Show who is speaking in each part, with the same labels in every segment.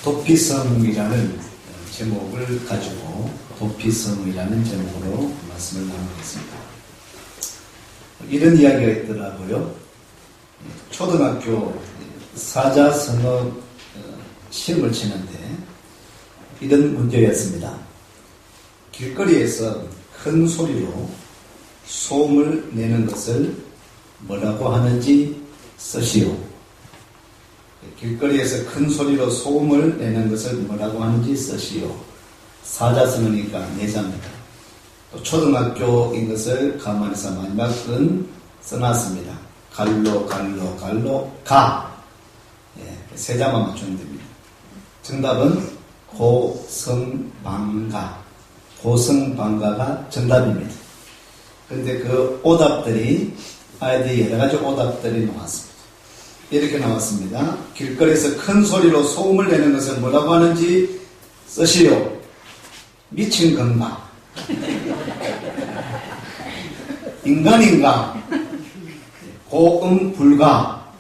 Speaker 1: 도피성이라는 제목을 가지고 도피성이라는 제목으로 말씀을 나누겠습니다. 이런 이야기가 있더라고요. 초등학교 사자성어 시험을 치는데 이런 문제였습니다. 길거리에서 큰 소리로 소음을 내는 것을 뭐라고 하는지 쓰시오. 길거리에서 큰 소리로 소음을 내는 것을 뭐라고 하는지 쓰시오. 사자성어니까 내자입니다. 또 초등학교인 것을 감안해서 마지막은 써놨습니다. 갈로 가. 세 자만 맞추면 됩니다. 정답은 고성방가. 고성방가가 정답입니다. 그런데 그 오답들이 아이들이 여러 가지 오답들이 나왔습니다. 이렇게 나왔습니다. 길거리에서 큰 소리로 소음을 내는 것을 뭐라고 하는지 쓰시오. 미친 건가? 인간인가? 고음 불가.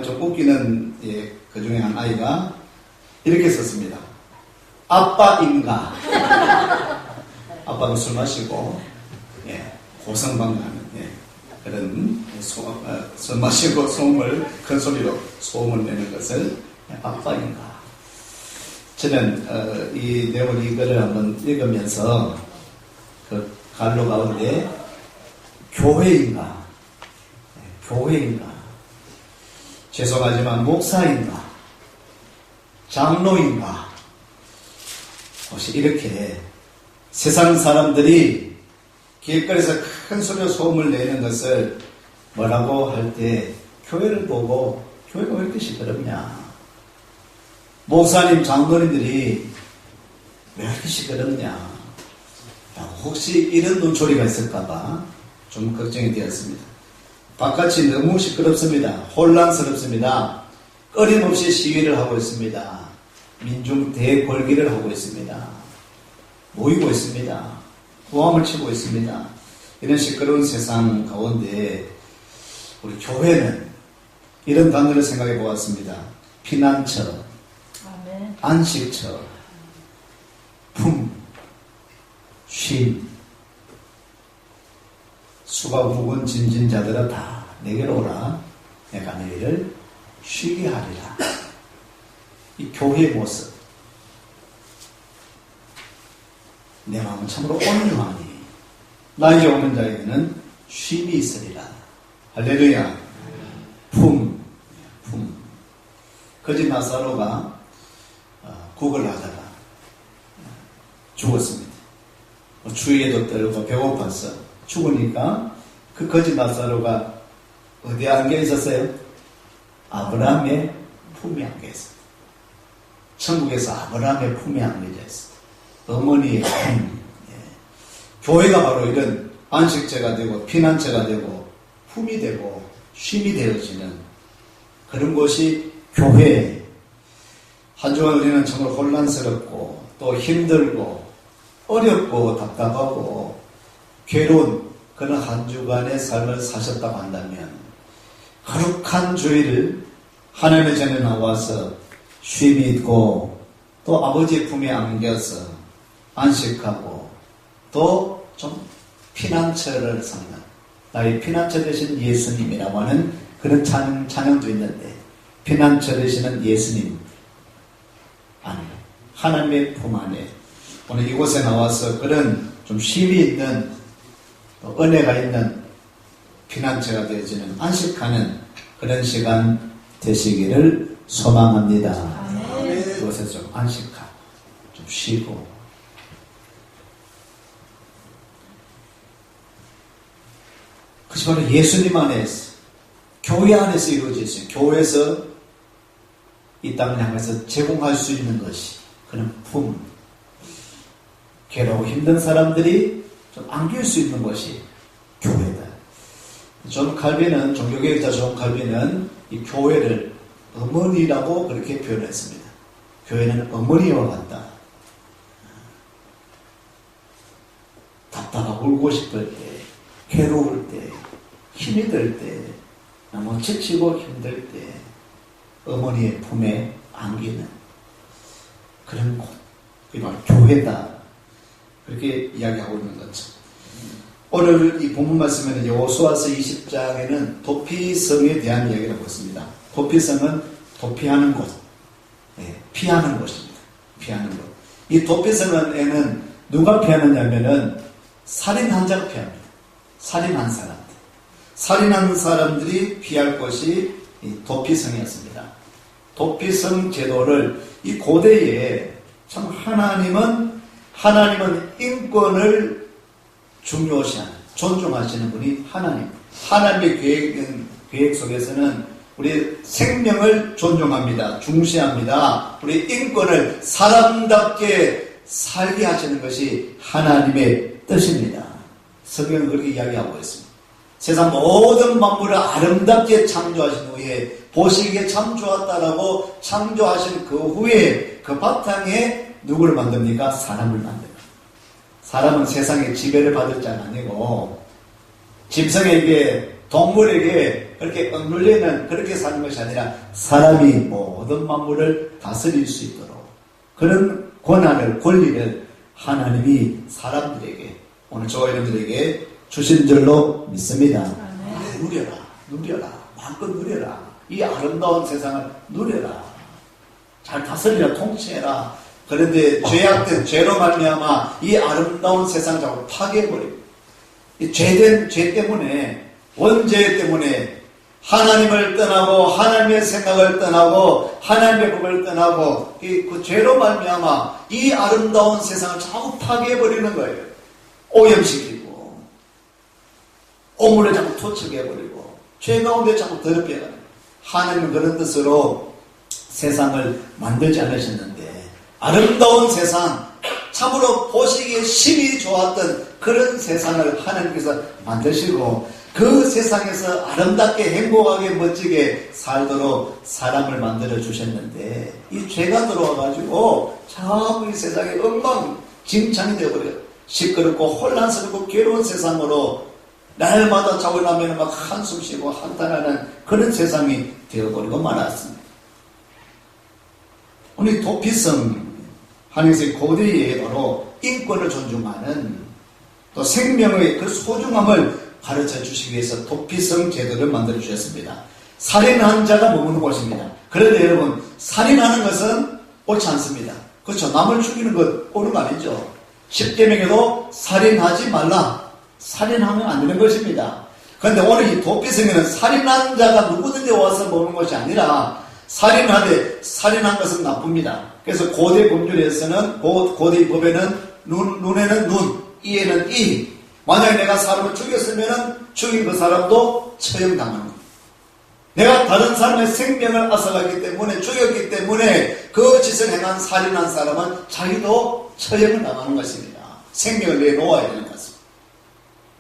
Speaker 1: 좀 웃기는 그 중에 한 아이가 이렇게 썼습니다. 아빠인가? 아빠는 술 마시고 고성방가하는 그런 술 마시고 큰 소리로 소음을 내는 것을 아빠인가? 저는 이 내용을 이거를 한번 읽으면서 그 갈로 가운데 교회인가? 죄송하지만 목사인가? 장로인가? 혹시 이렇게 세상 사람들이 길거리에서 큰 소리로 소음을 내는 것을 뭐라고 할 때 교회를 보고 교회가 왜 이렇게 시끄럽냐? 목사님, 장로님들이 왜 이렇게 시끄럽냐? 혹시 이런 눈초리가 있을까봐 좀 걱정이 되었습니다. 바깥이 너무 시끄럽습니다. 혼란스럽습니다. 끊임없이 시위를 하고 있습니다. 민중 대궐기를 하고 있습니다. 모이고 있습니다. 고함을 치고 있습니다. 이런 시끄러운 세상 가운데 우리 교회는 이런 단어를 생각해 보았습니다. 피난처, 아멘. 안식처, 품, 쉼. 수가 묵은 진진자들아 다 내게로 오라. 내가 너희를 쉬게 하리라. 이 교회의 모습. 내 마음은 참으로 온유하니 나에게 오는 자에게는 쉼이 있으리라. 할렐루야. 품. 거짓 나사로가 국을 하다가 죽었습니다. 추위에도 떨고 배고파서 죽으니까 그 거짓 나사로가 어디에 안겨 있었어요? 아브라함의 품에 안겨 있었어요. 천국에서 아브라함의 품에 안겨져 있어요. 어머니의 품. 교회가 바로 이런 안식처가 되고 피난처가 되고 품이 되고 쉼이 되어지는 그런 곳이 교회. 한 주간 우리는 정말 혼란스럽고 또 힘들고 어렵고 답답하고 괴로운 그런 한 주간의 삶을 사셨다고 한다면 거룩한 주일을 하나님의 전에 나와서 쉼이 있고 또 아버지의 품에 안겨서 안식하고 또 좀 피난처를 삼는 나의 피난처 되신 예수님이라고 하는 그런 찬양도 있는데 피난처 되시는 예수님 안에 하나님의 품 안에 오늘 이곳에 나와서 그런 좀 쉼이 있는 은혜가 있는 피난처가 되어지는 안식하는 그런 시간 되시기를 소망합니다. 그곳에서 좀 안식하고 좀 쉬고 그것이 바로 예수님 안에서 교회 안에서 이루어져 있어요. 교회에서 이 땅을 향해서 제공할 수 있는 것이 그런 품. 괴로워 힘든 사람들이 좀 안길 수 있는 것이 교회다. 존 칼빈은 종교개혁자 존 칼빈은 이 교회를 어머니라고 그렇게 표현했습니다. 교회는 어머니와 같다. 답답하고 울고 싶을 때, 괴로울 때, 힘이 들 때, 너무 지치고 힘들 때 어머니의 품에 안기는 그런 곳, 그게 바로 교회다. 그렇게 이야기하고 있는 거죠. 오늘 이 본문 말씀에는 여호수아서 20장에는 도피성에 대한 이야기를 하고 있습니다. 도피성은 도피하는 곳, 피하는 곳입니다. 피하는 곳. 이 도피성에는 누가 피하느냐면은 살인한 자가 피합니다. 살인한 사람들. 살인한 사람들이 피할 곳이 이 도피성이었습니다. 도피성 제도를 이 고대에 참 하나님은 인권을 중요시하는, 존중하시는 분이 하나님. 하나님의 계획 속에서는 우리 생명을 존중합니다. 중시합니다. 우리 인권을 사람답게 살게 하시는 것이 하나님의 뜻입니다. 성경은 그렇게 이야기하고 있습니다. 세상 모든 만물을 아름답게 창조하신 후에 보시기에 참 좋았다라고 창조하신 그 후에 그 바탕에 누구를 만듭니까? 사람을 만듭니다. 사람은 세상에 지배를 받을 자가 아니고 짐승에게 동물에게 그렇게 억눌리는 그렇게 사는 것이 아니라 사람이 모든 만물을 다스릴 수 있도록 그런 권리를 하나님이 사람들에게 오늘 저와 여러분들에게 주신 줄로 믿습니다. 누려라. 마음껏 누려라. 이 아름다운 세상을 누려라. 잘 다스리라, 통치해라. 그런데 죄악된 죄로 말미암아 이 아름다운 세상을 자꾸 파괴해버리고 이 죄 때문에 원죄 때문에 하나님을 떠나고 하나님의 생각을 떠나고 하나님의 법을 떠나고 그 죄로 말미암아 이 아름다운 세상을 자꾸 파괴해버리는 거예요. 오염시키고 오물을 자꾸 토착해버리고 죄 가운데 자꾸 더럽게 하는 하나님은 그런 뜻으로 세상을 만들지 않으셨는데 아름다운 세상 참으로 보시기에 심히 좋았던 그런 세상을 하나님께서 만드시고 그 세상에서 아름답게 행복하게 멋지게 살도록 사람을 만들어 주셨는데 이 죄가 들어와가지고 자꾸 이 세상에 엉망진창이 되어버려요. 시끄럽고 혼란스럽고 괴로운 세상으로 날마다 자고 나면 막 한숨 쉬고 한탄하는 그런 세상이 되어버리고 말았습니다. 오늘 도피성 하나님의 고대의 바로 인권을 존중하는 또 생명의 그 소중함을 가르쳐 주시기 위해서 도피성 제도를 만들어 주셨습니다. 살인한 자가 머무는 곳입니다. 그런데 여러분 살인하는 것은 옳지 않습니다. 그렇죠? 남을 죽이는 것 옳은 거 아니죠? 10계명에도 살인하지 말라. 살인하면 안 되는 것입니다. 그런데 오늘 이 도피성에는 살인한 자가 누구든지 와서 머무는 것이 아니라 살인한 것은 나쁩니다. 그래서 고대 법률에서는 고대 법에는 눈에는 눈, 이에는 이. 만약에 내가 사람을 죽였으면 죽인 그 사람도 처형당하는 겁니다. 내가 다른 사람의 생명을 앗아갔기 때문에 죽였기 때문에 그 짓을 행한 살인한 사람은 자기도 처형을 당하는 것입니다. 생명을 내놓아야 되는 것입니다.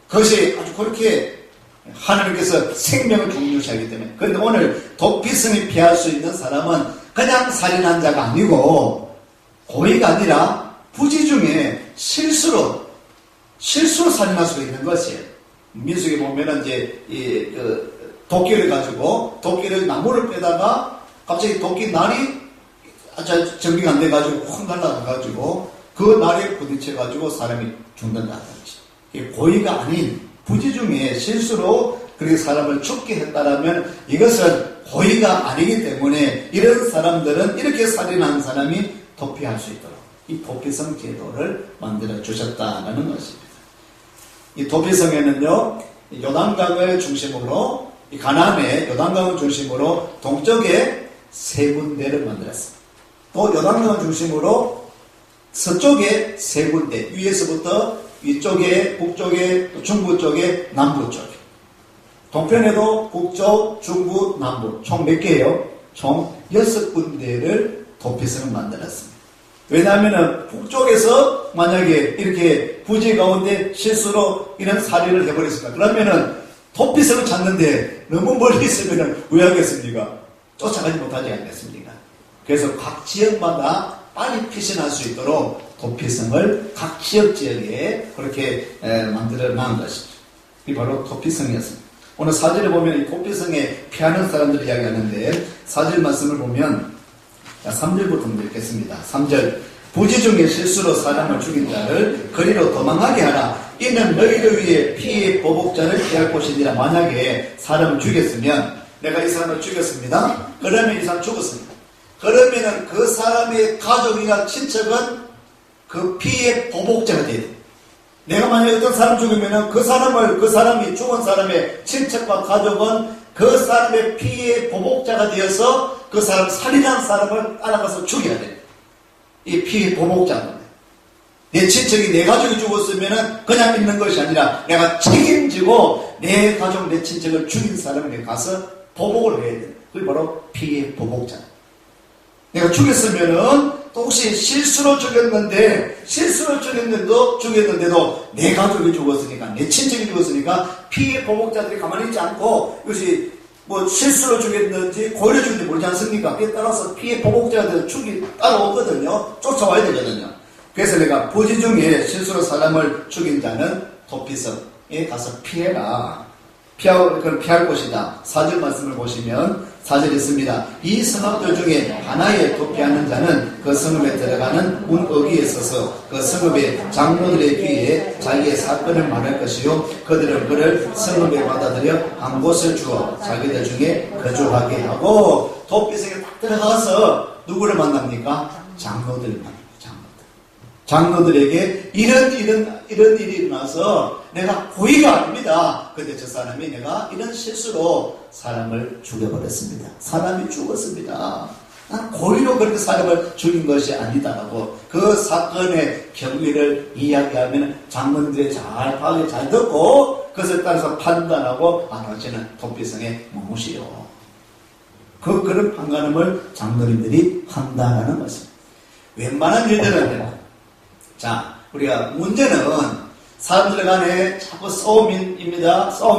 Speaker 1: 그것이 아주 그렇게 하나님께서 생명을 중요시하기 때문에. 그런데 오늘 도피성이 피할 수 있는 사람은 그냥 살인한 자가 아니고 고의가 아니라 부지 중에 실수로 살인할 수 있는 것이에요. 민수기 보면은 이제 도끼를 가지고 도끼를 나무를 빼다가 갑자기 도끼 날이 정비가 안 돼가지고 확 날아가가지고 그 날에 부딪혀가지고 사람이 죽는다든지 고의가 아닌 부지 중에 실수로 그렇게 사람을 죽게 했다라면 이것은 고의가 아니기 때문에 이런 사람들은 이렇게 살인한 사람이 도피할 수 있도록 이 도피성 제도를 만들어 주셨다는 것입니다. 이 도피성에는요 요단강을 중심으로 이 가나안의 요단강을 중심으로 동쪽에 3군데를 만들었습니다. 또 요단강을 중심으로 서쪽에 3군데 위에서부터 위쪽에 북쪽에 또 중부 쪽에 남부 쪽에 동편에도 북쪽 중부 남부 총 몇 개예요? 총 6군데를 도피성을 만들었습니다. 왜냐하면 북쪽에서 만약에 이렇게 부지 가운데 실수로 이런 살인을 해버렸습니다. 그러면은 도피성을 찾는데 너무 멀리 있으면 왜 하겠습니까? 쫓아가지 못하지 않겠습니까? 그래서 각 지역마다 빨리 피신할 수 있도록 도피성을 각 지역에 그렇게 만들어 놓은 것이죠. 이 바로 도피성이었습니다. 오늘 사절에 보면 이 도피성에 피하는 사람들 이야기하는데 사절 말씀을 보면 자, 3절부터 읽겠습니다. 3절. 부지 중에 실수로 사람을 죽인 자를 거리로 도망하게 하라. 이는 너희를 위해 피의 보복자를 피할 곳이니라. 만약에 사람을 죽였으면, 내가 이 사람을 죽였습니다. 그러면 이 사람 죽었습니다. 그러면은 그 사람의 가족이나 친척은 그 피의 보복자가 돼야 돼. 내가 만약에 어떤 사람 죽이면은 그 사람이 죽은 사람의 친척과 가족은 그 사람의 피의 보복자가 되어서 그 사람, 살인한 사람을 따라가서 죽여야 돼. 이 피의 보복자인데. 내 친척이, 내 가족이 죽었으면은 그냥 있는 것이 아니라 내가 책임지고 내 가족, 내 친척을 죽인 사람에게 가서 보복을 해야 돼. 그게 바로 피의 보복자. 내가 죽였으면은 또 혹시 실수로 죽였는데도 내 가족이 죽었으니까, 내 친척이 죽었으니까 피해 보복자들이 가만히 있지 않고, 이것이 뭐 실수로 죽였는지 고의로 죽였는지 모르지 않습니까? 그에 따라서 피해 보복자들 죽이 따라오거든요. 쫓아와야 되거든요. 그래서 내가 부지 중에 실수로 사람을 죽인 자는 도피성에 가서 피해라. 피할 것이다. 4절 말씀을 보시면 4절 있습니다. 이 성읍들 중에 하나에 도피하는 자는 그 성읍에 들어가는 문 어귀에 서서 그 성읍의 장로들의 귀에 자기의 사건을 말할 것이요 그들은 그를 성읍에 받아들여 한 곳을 주어 자기들 중에 거주하게 하고, 도피성에 딱 들어가서 누구를 만납니까? 장로들을 만납니다. 장로들에게 이런 일이 일어나서 내가 고의가 아닙니다. 근데 저 사람이 내가 이런 실수로 사람을 죽여버렸습니다. 사람이 죽었습니다. 난 고의로 그렇게 사람을 죽인 것이 아니다라고 그 사건의 경위를 이야기하면 장로들이 파악이 잘 듣고 그것에 따라서 판단하고, 너쟤는 도피성에 머무시오. 그런 판단을 장로님들이 한다는 것입니다. 웬만한 일들은, 자, 우리가 문제는 사람들 간에 자꾸 싸움이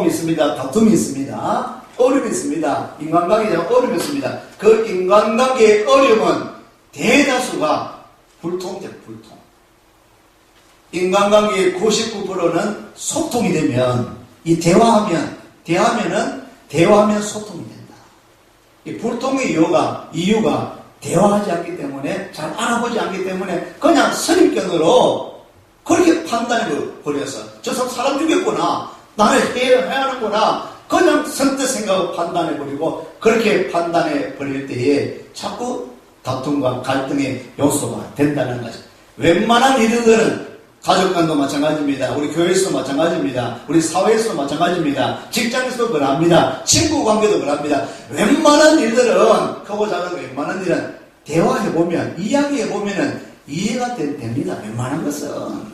Speaker 1: 있습니다. 다툼이 있습니다. 어려움이 있습니다. 인간관계에 어려움이 있습니다. 그 인간관계의 어려움은 대다수가 불통적 불통. 인간관계의 99%는 소통이 되면, 대화하면 소통이 된다. 이 불통의 이유가 대화하지 않기 때문에, 잘 알아보지 않기 때문에 그냥 선입견으로 그렇게 판단해 버려서 저 사람 죽였구나, 나를 해야 하는구나, 그냥 선뜻 생각하고 판단해 버리고, 그렇게 판단해 버릴 때에 자꾸 다툼과 갈등의 요소가 된다는 것이. 웬만한 일들은 가족 간도 마찬가지입니다. 우리 교회에서도 마찬가지입니다. 우리 사회에서도 마찬가지입니다. 직장에서도 그럽니다. 친구 관계도 그럽니다. 웬만한 일들은, 크고 작은 웬만한 일은 대화해보면, 이야기해보면 이해가 됩니다. 웬만한 것은.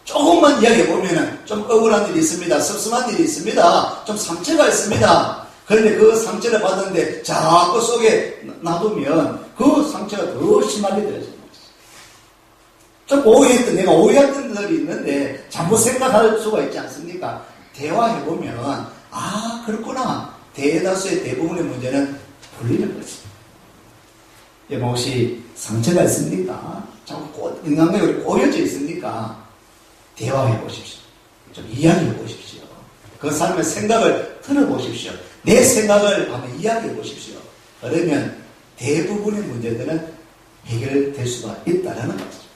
Speaker 1: 조금만 이야기해보면 좀 억울한 일이 있습니다. 섭섭한 일이 있습니다. 좀 상처가 있습니다. 그런데 그 상처를 받았는데 자꾸 속에 놔두면 그 상처가 더 심하게 되어집니다. 좀 내가 오해했던 것들이 있는데 잘못 생각할 수가 있지 않습니까? 대화해보면, 그렇구나. 대부분의 문제는 풀리는 것입니다. 혹시 상처가 있습니까? 자꾸 인간관계가 꼬여져 있습니까? 대화해보십시오. 좀 이야기해보십시오. 그 사람의 생각을 들어보십시오. 내 생각을 한번 이야기해보십시오. 그러면 대부분의 문제들은 해결될 수가 있다는 거죠.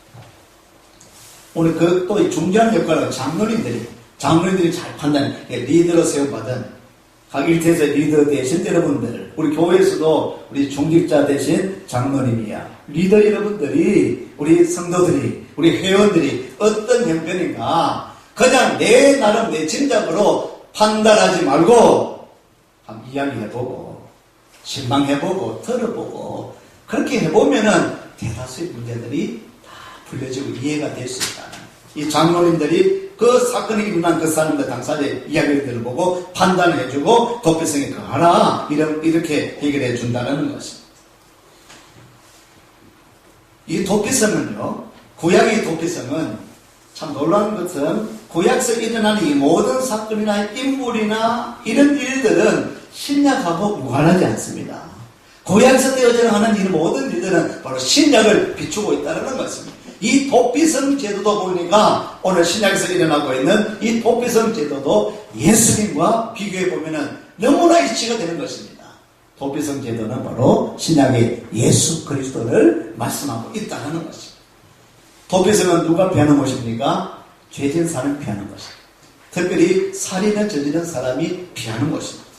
Speaker 1: 오늘 또 중재하는 역할은 장로님들이 잘 리더로 세움받은 각 일터에서 리더 되신 여러분들, 우리 교회에서도 우리 중직자 되신 장로님이야. 리더 여러분들이, 우리 성도들이, 우리 회원들이 어떤 형편인가 그냥 내 나름 내 짐작으로 판단하지 말고 한번 이야기해보고 실망해보고 들어보고, 그렇게 해보면은 대다수의 문제들이 풀려지고 이해가 될 수 있다는, 이 장로님들이 그 사건이 일어난 그 사람들 당사자의 이야기를 들어보고 판단을 해주고 도피성에 가라, 이렇게 해결해 준다는 것입니다. 이 도피성은요, 구약의 도피성은 참 놀라운 것은 구약에서 일어나는 이 모든 사건이나 인물이나 이런 일들은 신약하고 무관하지 않습니다. 구약에서 되어져가는 이 모든 일들은 바로 신약을 비추고 있다는 것입니다. 이 도피성 제도도 보니까 오늘 신약에서 일어나고 있는 이 도피성 제도도 예수님과 비교해 보면은 너무나 일치가 되는 것입니다. 도피성 제도는 바로 신약의 예수 그리스도를 말씀하고 있다는 것입니다. 도피성은 누가 피하는 곳입니까? 죄진 사람이 피하는 것입니다. 특별히 살인을 저지른 사람이 피하는 것입니다.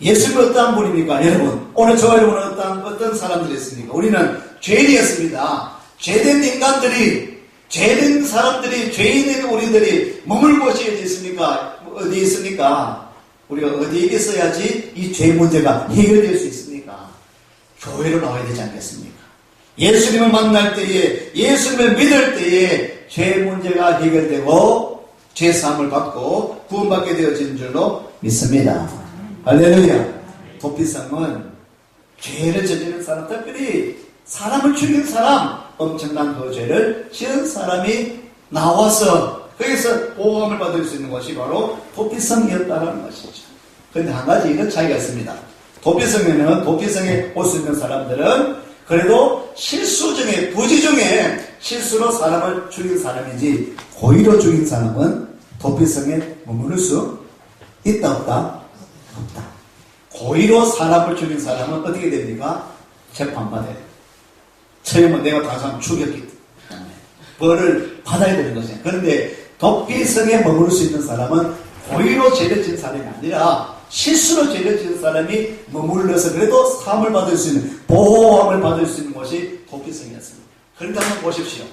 Speaker 1: 예수님은 어떠한 분입니까? 여러분, 오늘 저와 여러분은 어떤 사람들이었습니까? 우리는 죄인이었습니다. 죄된 인간들이, 죄된 사람들이, 죄인인 우리들이 머물 곳이 어디 있습니까? 어디 있습니까? 우리가 어디에 있어야지 이 죄 문제가 해결될 수 있습니까? 교회로 나와야 되지 않겠습니까? 예수님을 만날 때에, 예수님을 믿을 때에 죄 문제가 해결되고 죄 사함을 받고 구원받게 되어진 줄로 믿습니다. 할렐루야. 도피성은 죄를 저지른 사람, 특별히 사람을 죽인 사람, 엄청난 그 죄를 지은 사람이 나와서 거기서 보호함을 받을 수 있는 것이 바로 도피성이었다는 것이죠. 그런데 한 가지 이런 차이가 있습니다. 도피성에 올 수 있는 사람들은 그래도 실수 중에, 부지 중에 실수로 사람을 죽인 사람이지 고의로 죽인 사람은 도피성에 머무를 수 있다 없다? 없다. 고의로 사람을 죽인 사람은 어떻게 됩니까? 재판받아야 돼요. 처음에 내가 다른 사람 죽였기 때문에 벌을 받아야 되는 것이에요. 그런데 도피성에 머무를 수 있는 사람은 고의로 죄를 지은 사람이 아니라 실수로 죄를 지은 사람이 머물러서 그래도 사함을 받을 수 있는, 보호함을 받을 수 있는 것이 도피성이었습니다. 그런데 한번 보십시오.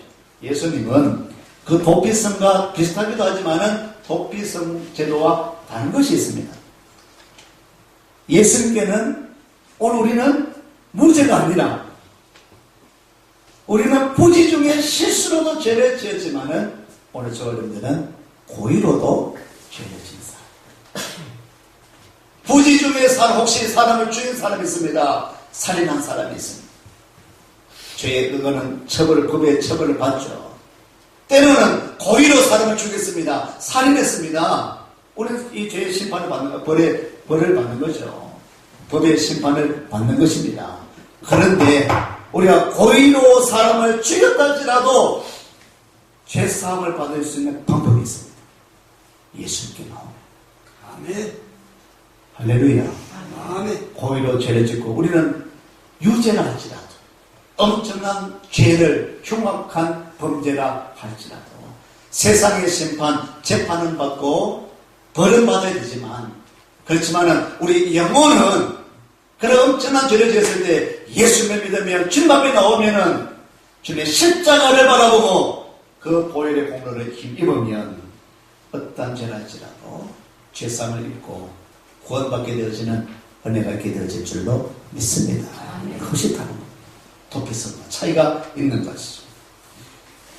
Speaker 1: 예수님은 그 도피성과 비슷하기도 하지만은 도피성 제도와 다른 것이 있습니다. 예수님께는 오늘 우리는 무죄가 아니라 우리는 부지 중에 실수로도 죄를 지었지만은 오늘 저와 여러분들은 고의로도 죄를 지은 사람. 부지 중에 혹시 사람을 죽인 사람이 있습니다. 살인한 사람이 있습니다. 죄에 그거는 법의 처벌을 받죠. 때로는 고의로 사람을 죽였습니다. 살인했습니다. 우리는 이 죄의 심판을 받는 거, 벌을 받는 거죠. 법의 심판을 받는 것입니다. 그런데 우리가 고의로 사람을 죽였다 할지라도 죄사함을 받을 수 있는 방법이 있습니다. 예수님께 나옵니다. 아멘. 할렐루야. 아멘. 고의로 죄를 짓고 우리는 유죄라 할지라도 엄청난 죄를 흉악한 범죄라 할지라도 세상의 심판, 재판은 받고 벌은 받아야 되지만 그렇지만은 우리 영혼은 그런 엄청난 죄를 지었을 때 예수님을 믿으면 주님 앞에 나오면은 주님의 십자가를 바라보고 그 보혈의 공로를 힘입으면 어떠한 죄를 할지라도 죄상을 입고 구원받게 되어지는 은혜가 있게 되어질 줄로 믿습니다. 그것이 다른 도피성과 차이가 있는 것이죠.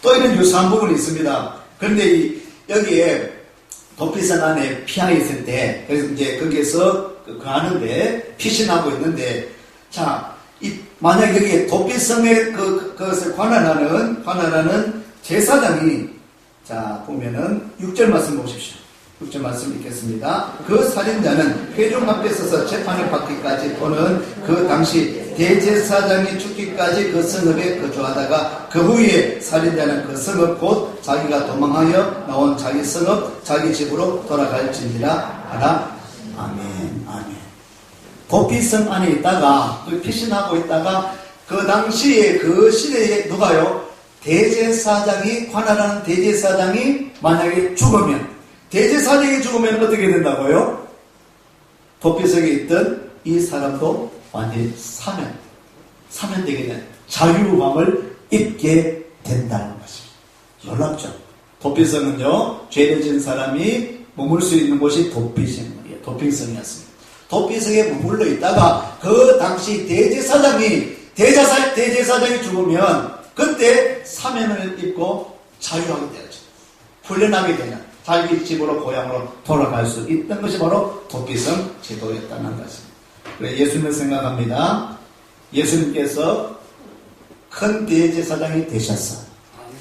Speaker 1: 또 이런 유사한 부분이 있습니다. 그런데 여기에 도피성 안에 피가 있을 때, 그래서 이제 거기에서 하는데, 피신하고 있는데, 자, 만약 여기에 도피성에 그것을 관할하는 제사장이, 자, 보면은 6절 말씀 보십시오. 6절 말씀 읽겠습니다. 그 살인자는 회중 앞에 서서 재판을 받기까지 또는 그 당시 대제사장이 죽기까지 그 성읍에 거주하다가 그 후에 살인자는 그 성읍 곧 자기가 도망하여 나온 자기 성읍 자기 집으로 돌아갈지니라 하라. 아멘. 아멘. 도피성 안에 있다가 피신하고 있다가 그 당시에 그 시대에 누가요? 대제사장이 관할하는 대제사장이 만약에 죽으면 대제사장이 죽으면 어떻게 된다고요? 도피성에 있던 이 사람도 완전히 사면되게 된 자유함을 입게 된다는 것입니다. 놀랍죠? 도피성은요, 죄를 지은 사람이 머물 수 있는 곳이 도피성이었습니다. 도피성에 머물러 있다가 그 당시 대제사장이 죽으면 그때 사면을 입고 자유하게 되었죠. 풀려나게 되는 자기 집으로 고향으로 돌아갈 수 있던 것이 바로 도피성 제도였다는 것입니다. 그래 예수님을 생각합니다. 예수님께서 큰 대제사장이 되셨어.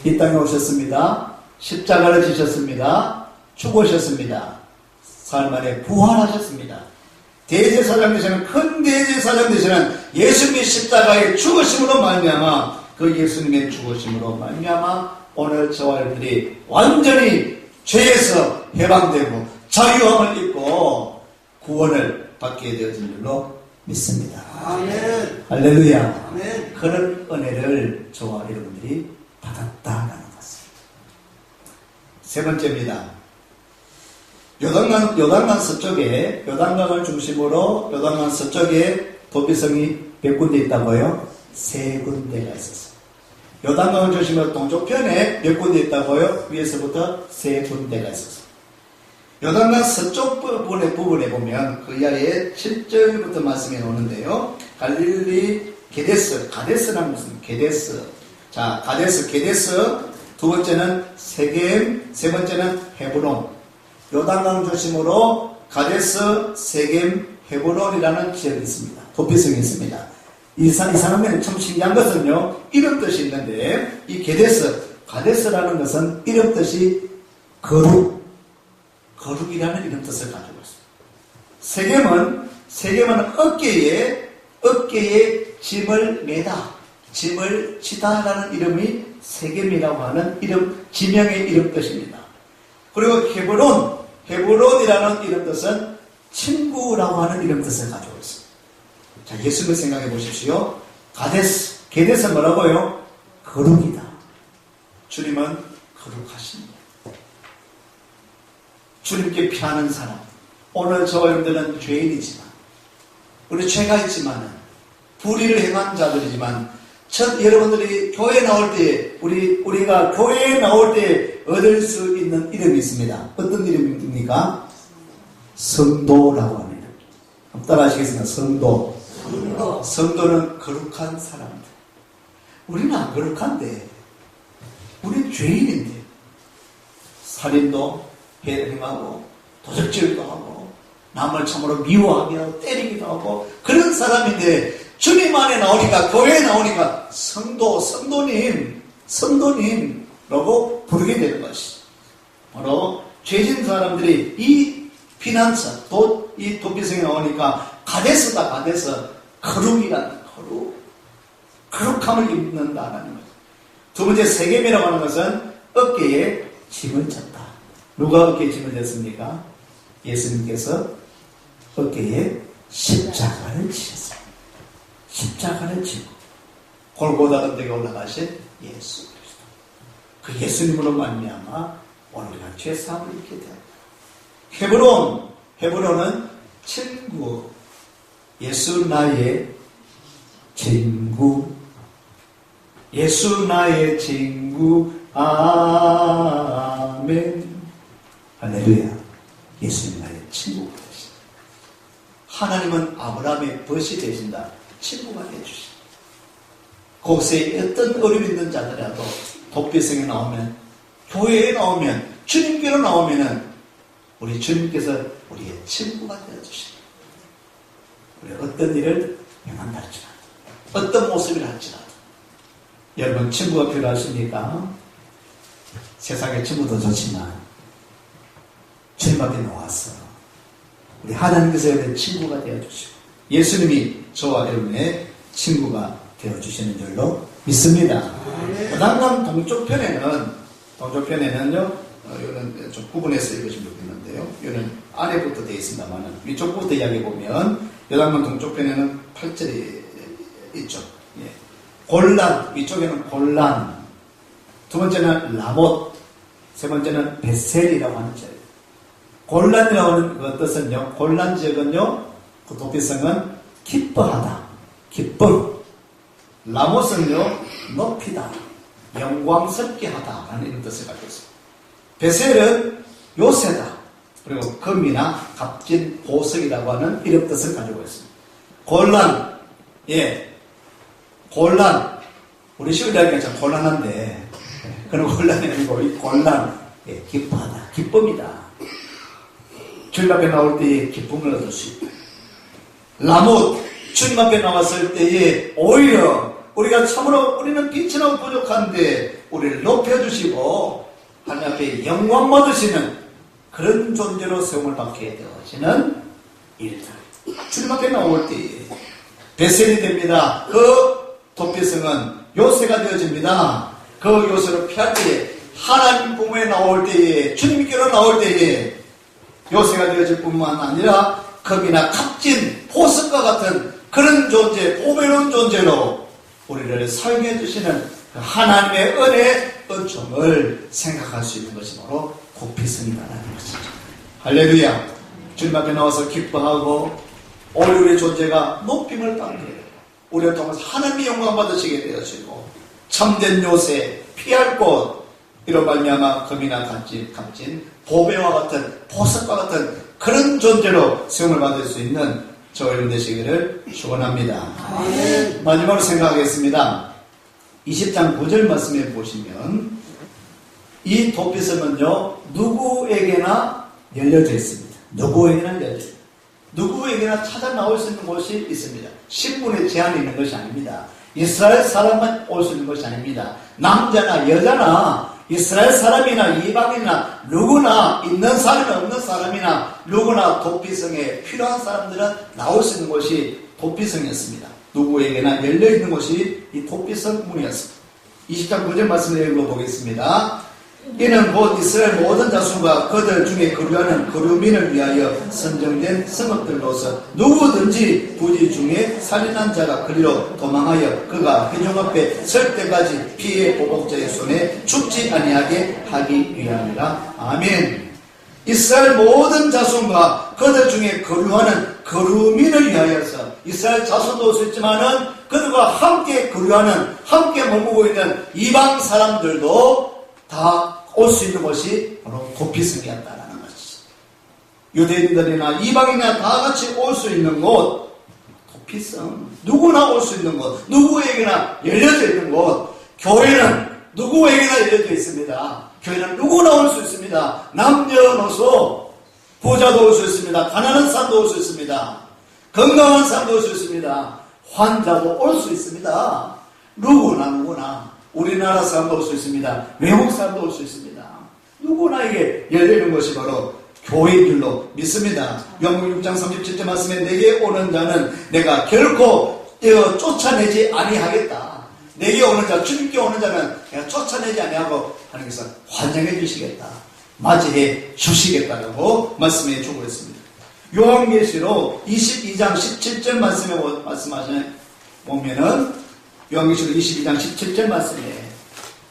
Speaker 1: 이 땅에 오셨습니다. 십자가를 지셨습니다. 죽으셨습니다. 사흘 만에 부활하셨습니다. 대제사장 되시는 큰 대제사장 되시는 예수님의 십자가의 죽으심으로 말미암아 그 예수님의 죽으심으로 말미암아 오늘 저와 여러분들이 완전히 죄에서 해방되고 자유함을 입고 구원을 받게 되어진 줄로 믿습니다.
Speaker 2: 아멘.
Speaker 1: 할렐루야.
Speaker 2: 아멘.
Speaker 1: 그런 은혜를 저와 여러분들이 받았다라는 것입니다. 세 번째입니다. 요단강 서쪽에, 요단강을 중심으로 요단강 서쪽에 도피성이 몇 군데 있다고요? 3군데가 있었어요. 요단강을 중심으로 동쪽편에 몇 군데 있다고요? 위에서부터 3군데가 있었어요. 요단강 서쪽 부분에 보면 그 이하에 7절부터 말씀이 나오는데요. 갈릴리 가데스라는 무슨 게데스. 자, 게데스. 두 번째는 세겜, 세 번째는 헤브론. 요단강 중심으로 가데스, 세겜, 헤브론이라는 지역이 있습니다. 도피성이 있습니다. 이 사람에는 참 신기한 것은요, 이름 뜻이 있는데, 이 가데스라는 것은 이름 뜻이 거룩이라는 이름 뜻을 가지고 있습니다. 세겜은 어깨에 짐을 매다, 짐을 지다라는 이름이 세겜이라고 하는 지명의 이름 뜻입니다. 그리고 헤브론이라는 이름 뜻은 친구라고 하는 이름 뜻을 가지고 있습니다. 자, 예수님을 생각해 보십시오. 게데스 뭐라고요? 거룩이다. 주님은 거룩하십니다. 주님께 피하는 사람. 오늘 저와 여러분들은 죄인이지만, 우리 죄가 있지만, 불의를 행한 자들이지만, 여러분들이 교회에 나올 때, 우리가 교회에 나올 때 얻을 수 있는 이름이 있습니다. 어떤 이름입니까? 성도라고 하는 이름. 한번 따라 하시겠습니다. 성도. 성도는 거룩한 사람들. 우리는 안 거룩한데, 우리는 죄인인데, 살인도 행하고, 도적질도 하고, 남을 참으로 미워하기도 하고, 때리기도 하고, 그런 사람인데, 주님 안에 나오니까, 교회에 나오니까, 성도님라고 부르게 되는 것이. 바로, 죄진 사람들이 이 피난처, 이 도피성에 나오니까, 가데스다. 거룩이라는 거룩함을 입는다라는 거죠. 두 번째, 세겜이라고 하는 것은 어깨에 짐을 졌다. 누가 어깨에 짐을 졌습니까? 예수님께서 어깨에 십자가를 지셨어요. 십자가를 지고 골고다 언덕에 올라가신 예수 그리스도. 그 예수님으로 말미암아 오늘 우리가 죄사함을 입게 되었다. 헤브론은 친구. 예수 나의 친구. 예수 나의 친구. 아멘. 할렐루야. 예수님 나의 친구가 되신다. 하나님은 아브라함의 벗이 되신다. 친구가 되주신다. 곳에 어떤 어려움이 있는 자들이라도 도피성에 나오면, 교회에 나오면, 주님께로 나오면은 우리 주님께서 우리의 친구가 되어주신다. 우리 어떤 일을 행한다 할지라도, 어떤 모습을 할지라도. 여러분 친구가 필요하십니까? 세상의 친구도 좋지만 주님 앞에 나와서 우리 하나님께서 여러분의 친구가 되어주시고 예수님이 저와 여러분의 친구가 되어주시는 줄로 믿습니다. 요단강 동쪽편에는요, 이거는 좀 구분해서 읽으시면 좋겠는데요. 이거는 아래부터 되어 있습니다만 위쪽부터 이야기해보면 요단강 동쪽편에는 8절이 있죠. 예. 골란, 위쪽에는 골란, 두 번째는 라못, 세 번째는 베셀이라고 하는 지역. 골란이라고 하는 그 뜻은요, 골란 지역은요, 그 도피성은 기뻐하다, 기쁨. 라못은요, 높이다, 영광스럽게 하다 라는 이런 뜻을 가지고 있습니다. 베셀은 요새다, 그리고 금이나 값진 보석이라고 하는 이런 뜻을 가지고 있습니다. 골란, 골란, 우리 시골 이야기가 참 곤란한데, 그런 곤란이 아니고, 이 곤란, 기뻐하다, 기쁨이다. 주님 앞에 나올 때에 기쁨을 얻을 수 있다. 라못, 주님 앞에 나왔을 때에 오히려 우리가 참으로 우리는 빛이나 부족한데 우리를 높여주시고 하나님 앞에 영광 받으시는 그런 존재로 세움을 받게 되어지는 일들. 주님 앞에 나올 때에 베셀이 됩니다. 그 도피성은 요새가 되어집니다. 그 요새로 피할 때에 하나님 부모에 나올 때에 주님께로 나올 때에 요새가 되어질 뿐만 아니라 겁이나 값진 보석과 같은 그런 존재, 보배로운 존재로 우리를 살게 해주시는 그 하나님의 은혜의 은총을 생각할 수 있는 것이 바로 도피성이라는 것이죠. 할렐루야. 주님 앞에 나와서 기뻐하고 오늘 우리의 존재가 높임을 받게 되고 우리를 통해서 하나님의 영광 받으시게 되어지고 참된 요새, 피할 곳, 이로 말미암아 금이나 값진 보배와 같은 보석과 같은 그런 존재로 세움을 받을 수 있는 저와 여러분 되시기를 축원합니다. 마지막으로 생각하겠습니다. 20장 9절 말씀에 보시면 이 도피성은요 누구에게나 열려져 있습니다. 누구에게나 열려져 있습니다. 누구에게나 찾아 나올 수 있는 곳이 있습니다. 신분의 제한이 있는 것이 아닙니다. 이스라엘 사람만 올 수 있는 것이 아닙니다. 남자나 여자나 이스라엘 사람이나 이방인이나 누구나 있는 사람이나 없는 사람이나 누구나 도피성에 필요한 사람들은 나올 수 있는 곳이 도피성이었습니다. 누구에게나 열려있는 곳이 이 도피성 문이었습니다. 20장 9절 말씀을 읽어보겠습니다. 이는 곧 이스라엘 모든 자손과 그들 중에 거류하는 거류민을 위하여 선정된 성읍들로서 누구든지 부지 중에 살인한 자가 그리로 도망하여 그가 회중 앞에 설 때까지 피해 보복자의 손에 죽지 아니하게 하기 위함이라. 아멘. 이스라엘 모든 자손과 그들 중에 거류하는 거류민을 위하여서 이스라엘 자손도 올 수 있지만은 그들과 함께 거류하는 함께 머무고 있는 이방 사람들도 다 올 수 있는 것이 바로 도피성이었다라는 것이죠. 유대인들이나 이방인이나 다 같이 올 수 있는 곳, 도피성. 누구나 올 수 있는 곳, 누구에게나 열려져 있는 곳. 교회는 누구에게나 열려져 있습니다. 교회는 누구나 올 수 있습니다. 남녀노소, 부자도 올 수 있습니다. 가난한 사람도 올 수 있습니다. 건강한 사람도 올 수 있습니다. 환자도 올 수 있습니다. 누구나 우리나라 사람도 올 수 있습니다. 외국 사람도 올 수 있습니다. 누구나에게 열리는 것이 바로 교회인 줄로 믿습니다. 요한복음 6장 37절 말씀에 내게 오는 자는 내가 결코 쫓아내지 아니하겠다. 내게 오는 자, 주님께 오는 자는 내가 쫓아내지 아니하고 하나님께서 환영해 주시겠다. 맞이해 주시겠다라고 말씀해 주고 있습니다. 요한계시록 22장 17절 말씀에 보면은 요한계시록 22장 17절 말씀에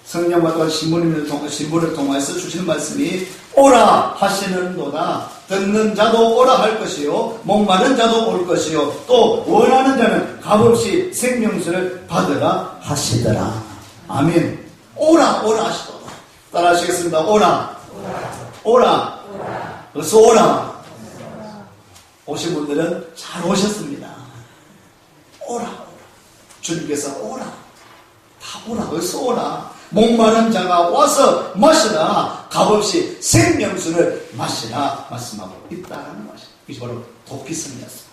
Speaker 1: 성령과 또한 신부를 통해서 주시는 말씀이 오라 하시는도다. 듣는 자도 오라 할 것이요 목마른 자도 올 것이요 또 원하는 자는 값없이 생명수를 받으라 하시더라. 아멘. 오라 하시도다. 따라 하시겠습니다. 오라. 어서 오라. 오신 분들은 잘 오셨습니다. 오라. 주님께서 오라. 다 오라. 어서 오라. 목마른 자가 와서 마시라. 값없이 생명수를 마시라 말씀하고 있다는 것이. 이것이 바로 도피성이었습니다.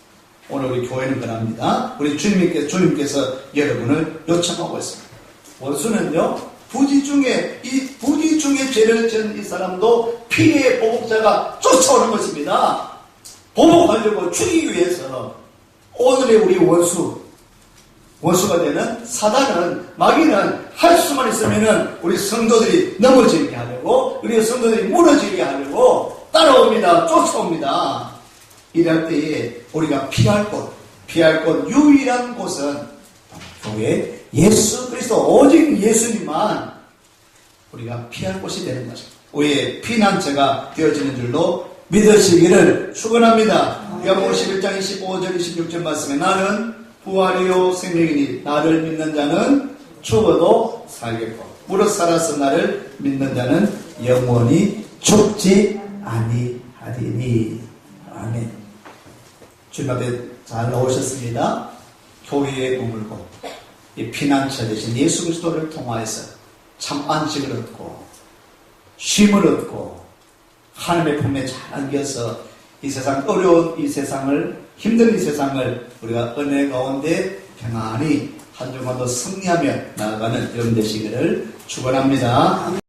Speaker 1: 오늘 우리 교회는 그럽니다. 우리 주님께서 여러분을 요청하고 있습니다. 원수는요, 부지 중에 죄를 지은 이 사람도 피해의 보복자가 쫓아오는 것입니다. 보복하려고 죽이기 위해서 오늘의 우리 원수가 되는 사단은, 마귀는 할 수만 있으면은 우리 성도들이 넘어지게 하려고, 우리 성도들이 무너지게 하려고 따라옵니다. 쫓아옵니다. 이럴 때에 우리가 피할 곳 유일한 곳은 교회, 예수 그리스도, 오직 예수님만 우리가 피할 곳이 되는 것입니다. 우리의 피난처가 되어지는 줄로 믿으시기를 축원합니다. 요한복음 11장 25절 26절 말씀에 나는 부활이요 생명이니 나를 믿는 자는 죽어도 살겠고 무릇 살아서 나를 믿는 자는 영원히 죽지 아니하리니. 아멘. 주님 앞에 잘 나오셨습니다. 교회에 머물고 이 피난처 대신 예수 그리스도를 통하여서 참 안식을 얻고 쉼을 얻고 하나님의 품에 잘 안겨서 이 세상 어려운 이 세상을, 힘든 이 세상을 우리가 은혜 가운데 평안히 한 주만 더 승리하며 나아가는 여러분 되시기를 축원합니다.